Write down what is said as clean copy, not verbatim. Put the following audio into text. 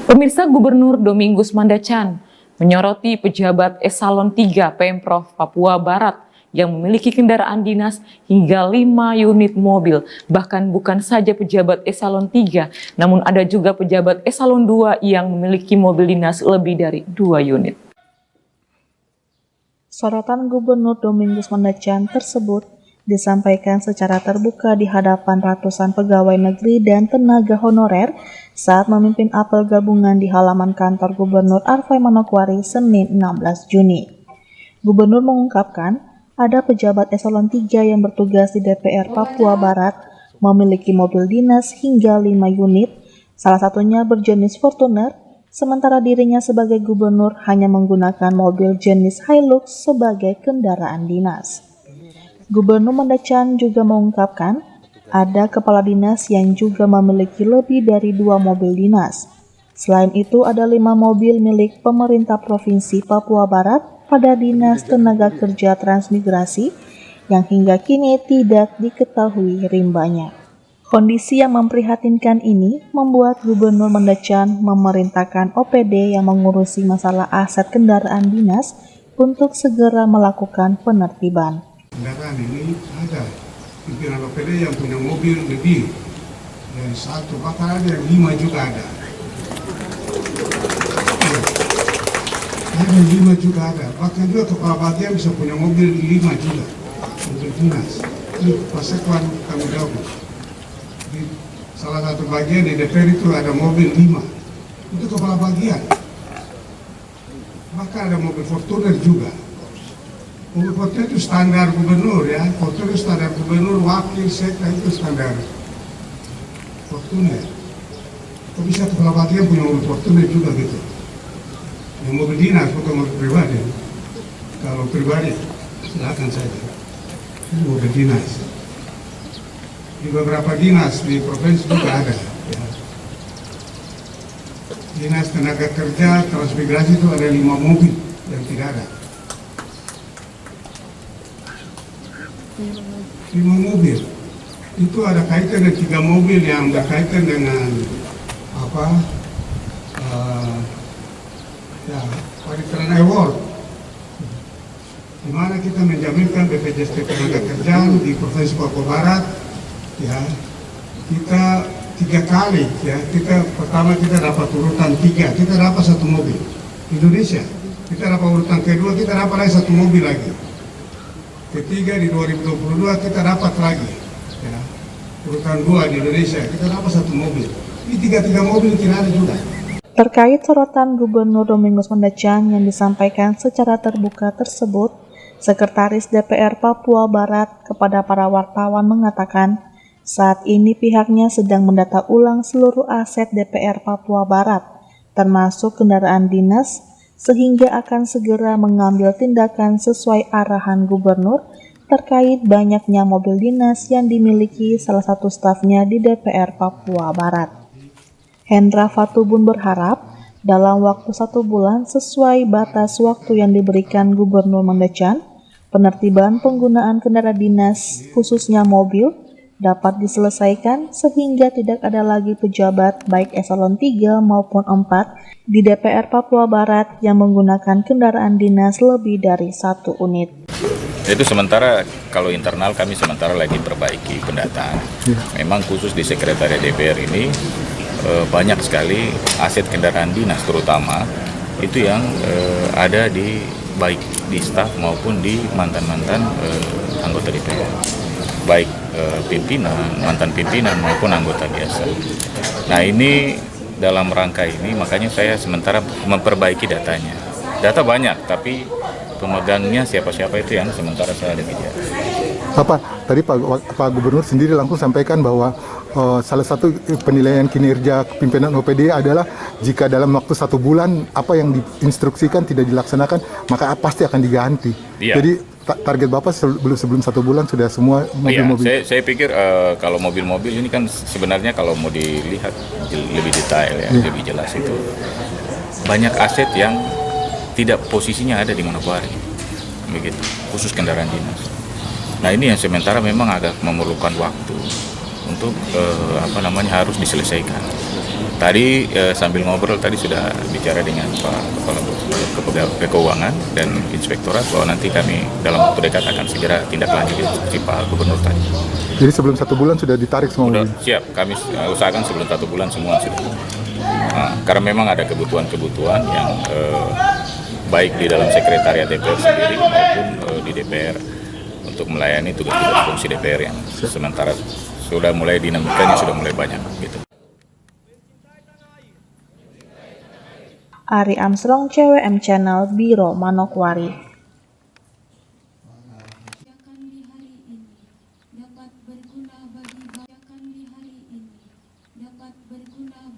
Pemirsa, Gubernur Domingus Mandacan menyoroti pejabat eselon 3 Pemprov Papua Barat yang memiliki kendaraan dinas hingga 5 unit mobil. Bahkan bukan saja pejabat eselon 3, namun ada juga pejabat eselon 2 yang memiliki mobil dinas lebih dari 2 unit. Sorotan Gubernur Domingus Mandacan tersebut disampaikan secara terbuka di hadapan ratusan pegawai negeri dan tenaga honorer saat memimpin apel gabungan di halaman kantor Gubernur Arfai Manokwari Senin 16 Juni. Gubernur mengungkapkan ada pejabat eselon 3 yang bertugas di DPR Papua Barat memiliki mobil dinas hingga 5 unit, salah satunya berjenis Fortuner, sementara dirinya sebagai gubernur hanya menggunakan mobil jenis Hilux sebagai kendaraan dinas. Gubernur Mandacan juga mengungkapkan ada kepala dinas yang juga memiliki lebih dari 2 mobil dinas. Selain itu ada 5 mobil milik pemerintah Provinsi Papua Barat pada Dinas Tenaga Kerja Transmigrasi yang hingga kini tidak diketahui rimbanya. Kondisi yang memprihatinkan ini membuat Gubernur Mandacan memerintahkan OPD yang mengurusi masalah aset kendaraan dinas untuk segera melakukan penertiban. Kendaraan ini ada pimpinan OPD yang punya mobil lebih dari 1, bahkan ada yang 5 juga ada. Ada 5 juga ada, bahkan juga kepala bagian bisa punya mobil 5 juga untuk dinas. Itu persekuan kami jawab. Di salah satu bagian di DPR itu ada mobil 5, itu kepala bagian. Bahkan ada mobil Fortuner juga. Mobil Fortuner itu standar gubernur ya, Fortuner standar gubernur, wakil, sekda itu standar Fortuner. Kok bisa kepala bagian punya mobil Fortuner juga gitu? Yang mobil dinas bukan mobil pribadi. Kalau pribadi silakan saja. Ini mobil dinas. Di beberapa dinas di provinsi juga ada. Ya. Dinas Tenaga Kerja Transmigrasi itu ada 5 mobil yang tidak ada. 5 mobil. Itu ada kaitan dengan 3 mobil yang berkaitan dengan Pariteran Award, di mana kita menjaminkan BPJS Ketenagakerjaan di Provinsi Papua Barat, ya kita 3 kali, ya pertama kita dapat urutan 3, kita dapat 1 mobil Indonesia, kita dapat urutan kedua, kita dapat lagi 1 mobil lagi, ketiga di 2022 kita dapat lagi, ya urutan 2 di Indonesia, kita dapat 1 mobil. Ini 3 mobil tidak ada juga. Terkait sorotan Gubernur Domingus Mandacan yang disampaikan secara terbuka tersebut, Sekretaris DPR Papua Barat kepada para wartawan mengatakan saat ini pihaknya sedang mendata ulang seluruh aset DPR Papua Barat, termasuk kendaraan dinas, sehingga akan segera mengambil tindakan sesuai arahan Gubernur terkait banyaknya mobil dinas yang dimiliki salah satu stafnya di DPR Papua Barat. Hendra Fatubun berharap dalam waktu 1 bulan sesuai batas waktu yang diberikan Gubernur Mandacan, penertiban penggunaan kendaraan dinas khususnya mobil dapat diselesaikan sehingga tidak ada lagi pejabat baik eselon 3 maupun 4 di DPR Papua Barat yang menggunakan kendaraan dinas lebih dari 1 unit. Itu sementara kalau internal kami sementara lagi perbaiki pendataan. Memang khusus di Sekretariat DPR ini banyak sekali aset kendaraan dinas terutama itu yang ada di baik di staf maupun di mantan-mantan anggota DPR, baik mantan pimpinan maupun anggota biasa. Nah ini dalam rangka ini makanya saya sementara memperbaiki datanya. Data banyak tapi pemegangnya siapa-siapa itu yang sementara saya ada bicara. Tadi Pak Gubernur sendiri langsung sampaikan bahwa salah satu penilaian kinerja pimpinan OPD adalah jika dalam waktu 1 bulan apa yang diinstruksikan tidak dilaksanakan maka pasti akan diganti. Iya. Jadi target Bapak sebelum 1 bulan sudah semua mobil-mobil. Iya, saya pikir kalau mobil-mobil ini kan sebenarnya kalau mau dilihat lebih detail ya, lebih jelas itu banyak aset yang tidak posisinya ada di Manokwari, begitu, khusus kendaraan dinas. Nah ini yang sementara memang agak memerlukan waktu untuk harus diselesaikan. Tadi sambil ngobrol tadi sudah bicara dengan Pak Kepala Keuangan dan Inspektorat bahwa nanti kami dalam waktu dekat akan segera tindak lanjut instruksi Pak Gubernur tadi. Jadi sebelum 1 bulan sudah ditarik semua Sudah mobil? siap, kami usahakan sebelum 1 bulan semua sudah. Nah, karena memang ada kebutuhan-kebutuhan yang baik di dalam sekretariat DPR sendiri maupun di DPR untuk melayani tugas-tugas fungsi DPR yang sementara sudah mulai dinamikanya sudah mulai banyak gitu. Ari Armstrong, CWM Channel, Biro Manokwari.